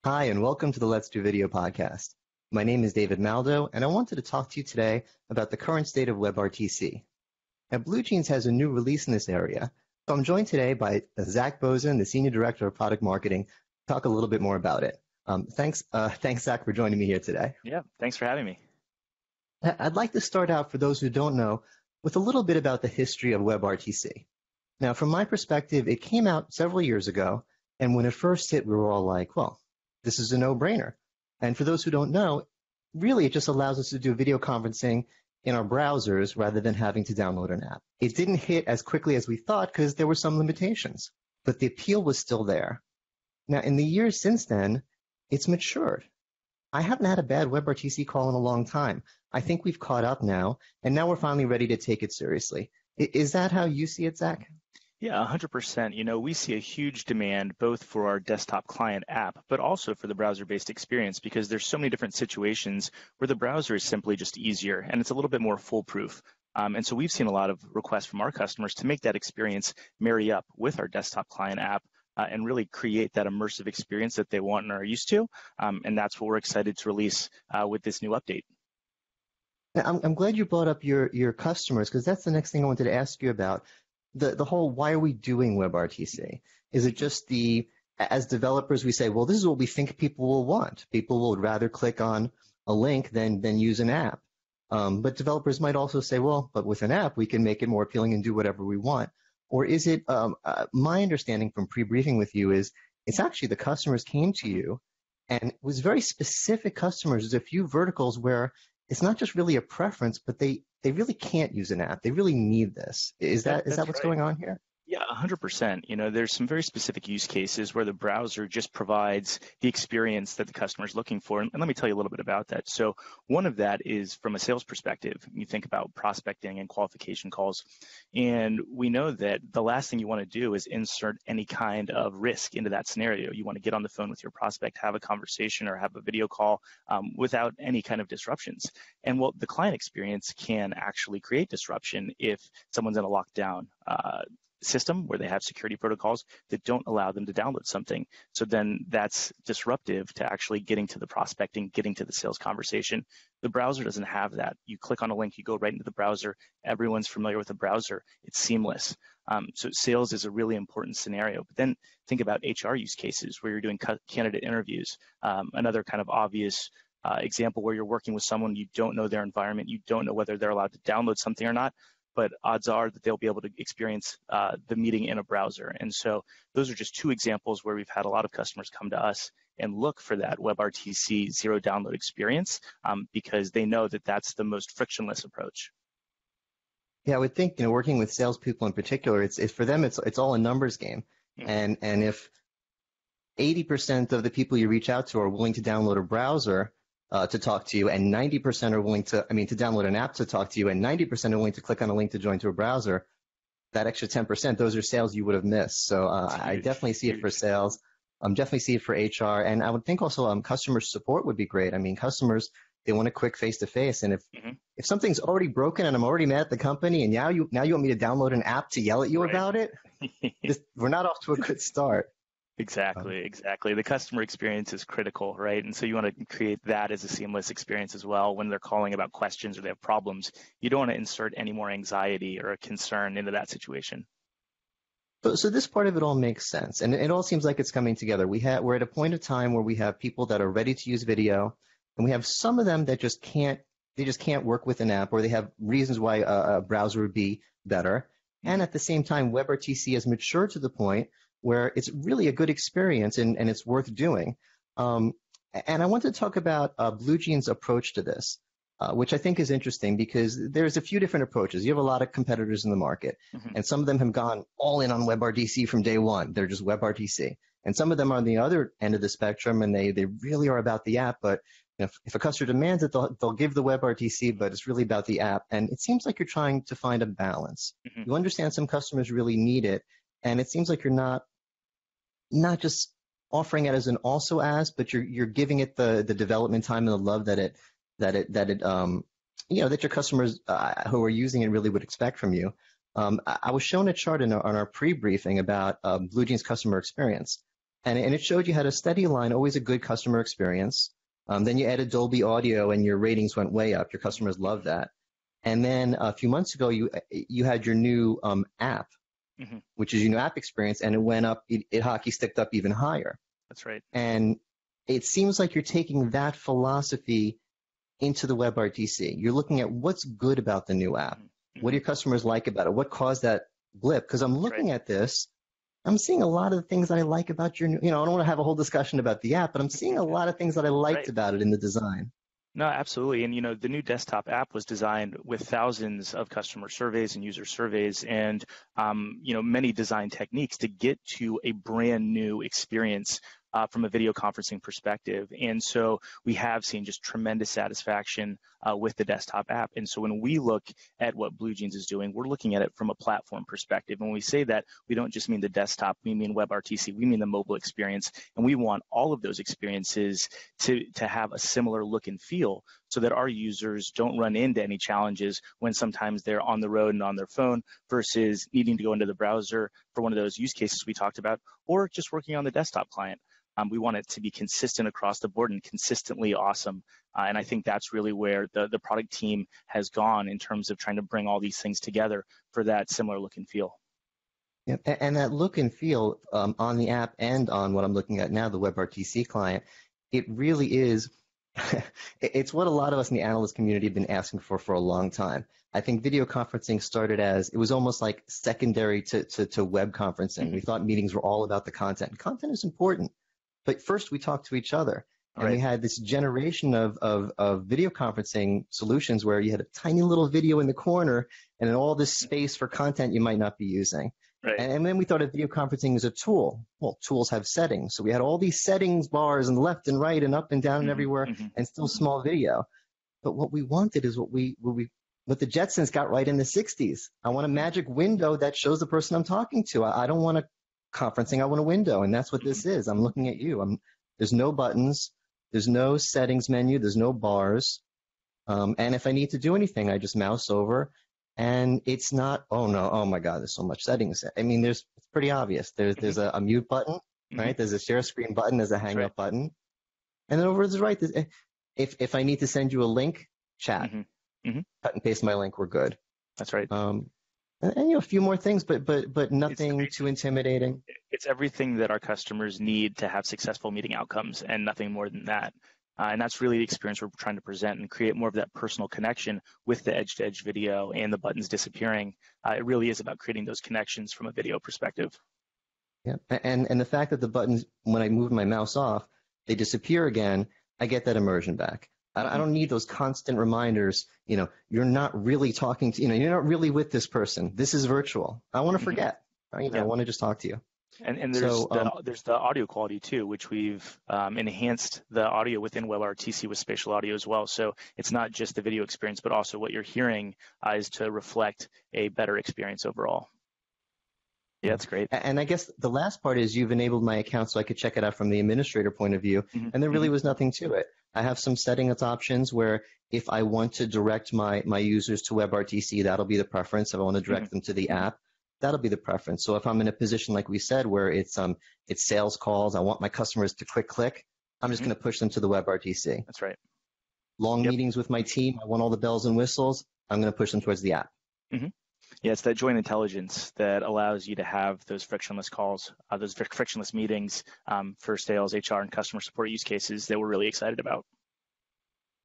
Hi, and welcome to the Let's Do Video podcast. My name is David Maldo, and I wanted to talk to you today about the current state of WebRTC. Now, BlueJeans has a new release in this area, so I'm joined today by Zach Bosin, the Senior Director of Product Marketing, to talk a little bit more about it. Thanks, Zach, for joining me here today. Yeah, thanks for having me. I'd like to start out, for those who don't know, with a little bit about the history of WebRTC. Now, from my perspective, it came out several years ago, and when it first hit, we were all like, well, this is a no-brainer. And for those who don't know, really it just allows us to do video conferencing in our browsers rather than having to download an app. It didn't hit as quickly as we thought because there were some limitations, but the appeal was still there. Now, in the years since then, it's matured. I haven't had a bad WebRTC call in a long time. I think we've caught up now, and now we're finally ready to take it seriously. Is that how you see it, Zach? Yeah, 100%. You know, we see a huge demand both for our desktop client app, but also for the browser-based experience because there's so many different situations where the browser is simply just easier and it's a little bit more foolproof. And so we've seen a lot of requests from our customers to make that experience marry up with our desktop client app and really create that immersive experience that they want and are used to. And that's what we're excited to release with this new update. Now, I'm glad you brought up your customers because that's the next thing I wanted to ask you about. The whole, why are we doing WebRTC? Is it just as developers, we say, well, this is what we think people will want. People would rather click on a link than use an app. But developers might also say, well, but with an app, we can make it more appealing and do whatever we want. Or is it, my understanding from pre-briefing with you is, it's actually the customers came to you and it was very specific customers. There's a few verticals where it's not just really a preference, but they really can't use an app. They really need this. Is that what's going on here? Yeah, 100%. You know, there's some very specific use cases where the browser just provides the experience that the customer is looking for. And let me tell you a little bit about that. So one of that is from a sales perspective. You think about prospecting and qualification calls. And we know that the last thing you want to do is insert any kind of risk into that scenario. You want to get on the phone with your prospect, have a conversation or have a video call without any kind of disruptions. And well, the client experience can actually create disruption if someone's in a lockdown system where they have security protocols that don't allow them to download something. So then that's disruptive to actually getting to the prospecting, getting to the sales conversation. The browser doesn't have that. You click on a link, you go right into the browser. Everyone's familiar with the browser. It's seamless. So sales is a really important scenario. But then think about HR use cases where you're doing candidate interviews. Another kind of obvious example where you're working with someone, you don't know their environment, you don't know whether they're allowed to download something or not, but odds are that they'll be able to experience the meeting in a browser. And so those are just two examples where we've had a lot of customers come to us and look for that WebRTC zero download experience because they know that that's the most frictionless approach. Yeah, I would think, working with salespeople in particular, it's for them, it's all a numbers game. Mm-hmm. And if 80% of the people you reach out to are willing to download a browser to talk to you, and 90% are willing to download an app to talk to you, and 90% are willing to click on a link to join to a browser, that extra 10%, those are sales you would have missed. So I definitely see it for sales. Definitely see it for HR. And I would think also customer support would be great. I mean, customers, they want a quick face-to-face. And if something's already broken and I'm already mad at the company, and now you want me to download an app to yell at you about it, we're not off to a good start. Exactly. The customer experience is critical, right? And so you want to create that as a seamless experience as well when they're calling about questions or they have problems. You don't want to insert any more anxiety or a concern into that situation. So this part of it all makes sense, and it all seems like it's coming together. We're at a point of time where we have people that are ready to use video, and we have some of them that just can't work with an app, or they have reasons why a browser would be better. And at the same time, WebRTC has matured to the point where it's really a good experience and it's worth doing. And I want to talk about BlueJeans' approach to this, which I think is interesting because there's a few different approaches. You have a lot of competitors in the market, and some of them have gone all in on WebRTC from day one. They're just WebRTC. And some of them are on the other end of the spectrum, and they really are about the app. But if a customer demands it, they'll give the WebRTC, but it's really about the app. And it seems like you're trying to find a balance. You understand some customers really need it, and it seems like you're not just offering it as an also as, but you're giving it the development time and the love that your customers who are using it really would expect from you. I was shown a chart on our pre-briefing about BlueJeans customer experience, and it showed you had a steady line, always a good customer experience. Then you added Dolby Audio, and your ratings went way up. Your customers loved that. And then a few months ago, you had your new app, which is your new app experience, and it went up. It hockey sticked up even higher. That's right. And it seems like you're taking that philosophy into the WebRTC. You're looking at what's good about the new app. What do your customers like about it? What caused that blip? Because I'm looking at this, I'm seeing a lot of the things that I like about your new, I don't want to have a whole discussion about the app, but I'm seeing a lot of things that I liked about it in the design. No, absolutely. And, the new desktop app was designed with thousands of customer surveys and user surveys and, many design techniques to get to a brand new experience from a video conferencing perspective. And so we have seen just tremendous satisfaction with the desktop app. And so when we look at what BlueJeans is doing, we're looking at it from a platform perspective. And when we say that, we don't just mean the desktop, we mean WebRTC, we mean the mobile experience. And we want all of those experiences to have a similar look and feel so that our users don't run into any challenges when sometimes they're on the road and on their phone versus needing to go into the browser for one of those use cases we talked about, or just working on the desktop client. We want it to be consistent across the board and consistently awesome. And I think that's really where the product team has gone in terms of trying to bring all these things together for that similar look and feel. Yep. And that look and feel on the app and on what I'm looking at now, the WebRTC client, it really is, it's what a lot of us in the analyst community have been asking for a long time. I think video conferencing started as, it was almost like secondary to web conferencing. We thought meetings were all about the content. Content is important. But first, we talked to each other, and we had this generation of video conferencing solutions where you had a tiny little video in the corner and then all this space for content you might not be using. Right. And then we thought of video conferencing as a tool. Well, tools have settings. So we had all these settings bars and left and right and up and down and everywhere and still small video. But what we wanted is what the Jetsons got right in the 60s. I want a magic window that shows the person I'm talking to. I don't want to conferencing, I want a window, and that's what this is. I'm looking at you. There's no buttons, there's no settings menu, there's no bars, and if I need to do anything, I just mouse over, and it's not, oh no, oh my God, there's so much settings. I mean, it's pretty obvious. There's a mute button, right? There's a share screen button, there's a hang up button, and then over to the right, if I need to send you a link, chat, cut and paste my link, we're good. That's right. And a few more things, but nothing too intimidating. It's everything that our customers need to have successful meeting outcomes and nothing more than that. And that's really the experience we're trying to present and create more of that personal connection with the edge-to-edge video and the buttons disappearing. It really is about creating those connections from a video perspective. Yeah, and the fact that the buttons, when I move my mouse off, they disappear again, I get that immersion back. I don't need those constant reminders, you're not really talking to, you're not really with this person. This is virtual. I want to forget. I want to just talk to you. And there's the audio quality too, which we've enhanced the audio within WebRTC with spatial audio as well. So it's not just the video experience, but also what you're hearing is to reflect a better experience overall. Yeah, that's great. And I guess the last part is you've enabled my account so I could check it out from the administrator point of view, and there really was nothing to it. I have some settings options where if I want to direct my users to WebRTC, that'll be the preference. If I want to direct them to the app, that'll be the preference. So if I'm in a position, like we said, where it's sales calls, I want my customers to quick click, I'm just going to push them to the WebRTC. That's right. Long meetings with my team, I want all the bells and whistles, I'm going to push them towards the app. Yeah, it's that joint intelligence that allows you to have those frictionless calls, those frictionless meetings for sales, HR, and customer support use cases that we're really excited about.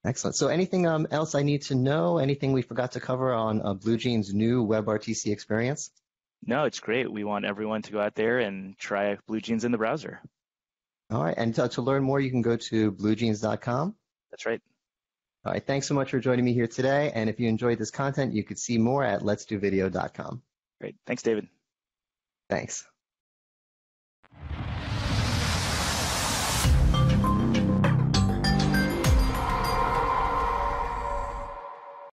Excellent. So anything else I need to know? Anything we forgot to cover on BlueJeans' new WebRTC experience? No, it's great. We want everyone to go out there and try BlueJeans in the browser. All right. And to learn more, you can go to BlueJeans.com. That's right. All right, thanks so much for joining me here today. And if you enjoyed this content, you could see more at letsdovideo.com. Great. Thanks, David. Thanks.